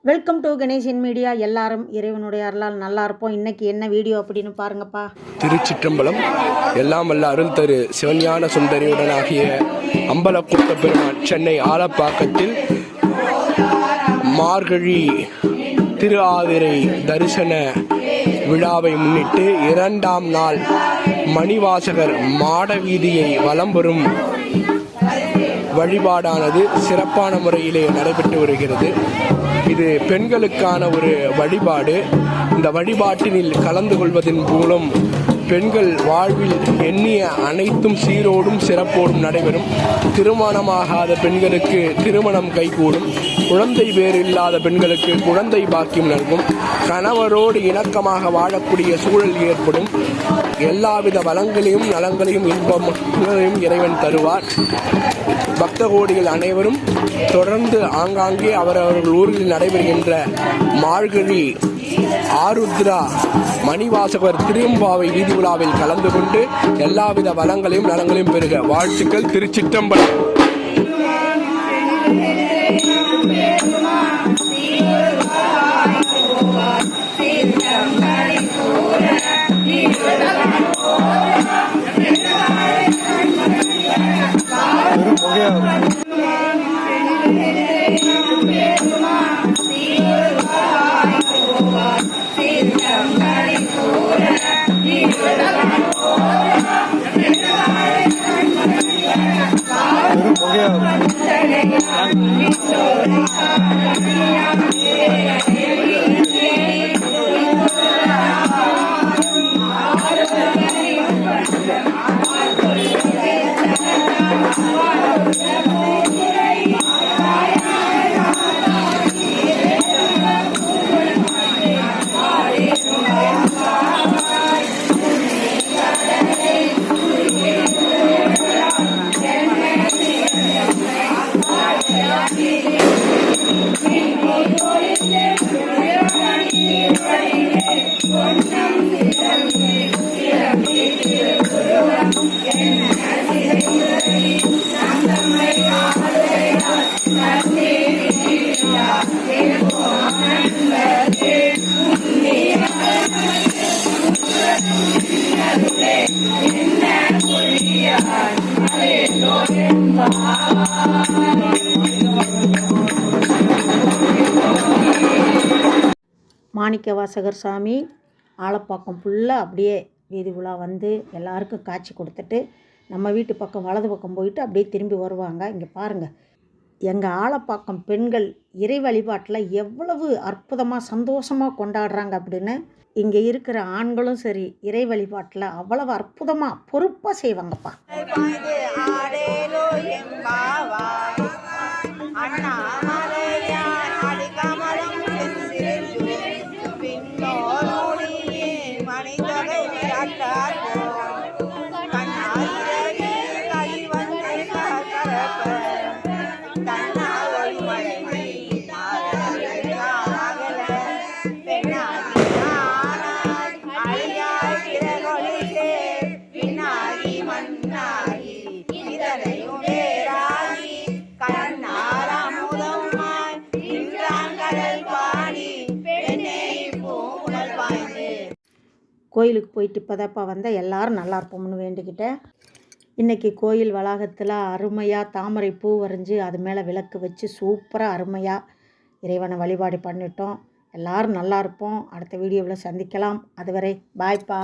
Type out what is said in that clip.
Welcome to Ganesan media. எல்லாரும் இறைவனுடைய அருளால் நல்லா இருப்போம். இன்னைக்கு என்ன வீடியோ அப்படின்னு பாருங்கப்பா. திருச்சிற்றம்பலம். எல்லாம் வல்ல அருள் தரு சிவஞான சுந்தரியுடனாகிய அம்பலக்கூட்ட பெருமான் சென்னை ஆலப்பாக்கத்தில் மார்கழி திரு ஆதிரை தரிசன விழாவை முன்னிட்டு 2ஆம் நாள் மணிவாசகர் மாட வீதியை வலம் வரும் வழிபாடானது சிறப்பான முறையிலே நடைபெற்று வருகிறது. இது பெண்களுக்கான ஒரு வழிபாடு. இந்த வழிபாட்டினில் கலந்து கொள்வதன் மூலம் பெண்கள் வாழ்வில் எண்ணிய அனைத்தும் சீரோடும் சிறப்போடும் நடைபெறும். திருமணமாகாத பெண்களுக்கு திருமணம் கைகூடும். குழந்தை பேர் இல்லாத பெண்களுக்கு குழந்தை பாக்கியம் நல்கும். கணவரோடு இணக்கமாக வாழக்கூடிய சூழல் ஏற்படும். எல்லாவித வளங்களையும் நலங்களையும் இன்பங்களையும் இறைவன் தருவார். பக்த கோடிகள் அனைவரும் தொடர்ந்து ஆங்காங்கே அவரவர்கள் ஊரில் நடைபெறுகின்ற மார்கழி ஆருத்ரா மணிவாசகர் திரும்பாவை வீதி விழாவில் கலந்து கொண்டு எல்லாவித வளங்களையும் நலங்களையும் பெறுக. வாழ்த்துக்கள். திருச்சிற்றம்பலம். மாணிக்கவாசகர் சாமி ஆலப்பாக்கம் ஃபுல்லாக அப்படியே வீதி விழா வந்து எல்லாருக்கும் காட்சி கொடுத்துட்டு நம்ம வீட்டு பக்கம் வலது பக்கம் போயிட்டு அப்படியே திரும்பி வருவாங்க. இங்கே பாருங்கள், எங்கள் ஆலப்பாக்கம் பெண்கள் இறை வழிபாட்டில் எவ்வளவு அற்புதமாக சந்தோஷமாக கொண்டாடுறாங்க அப்படின்னு. இங்கே இருக்கிற ஆண்களும் சரி இறை வழிபாட்டில் அவ்வளவு அற்புதமாக பொறுப்பாக செய்வாங்கப்பா. கோயிலுக்கு போயிட்டு இப்போதாப்பா வந்தால் எல்லோரும் நல்லா இருப்போம்னு வேண்டிக்கிட்டேன். இன்றைக்கி கோயில் வளாகத்தில் அருமையாக தாமரை பூ வரைஞ்சி அது மேலே விளக்கு வச்சு சூப்பராக அருமையாக இறைவனை வழிபாடு பண்ணிட்டோம். எல்லோரும் நல்லா இருப்போம். அடுத்த வீடியோவில் சந்திக்கலாம். அதுவரை பாய்ப்பா.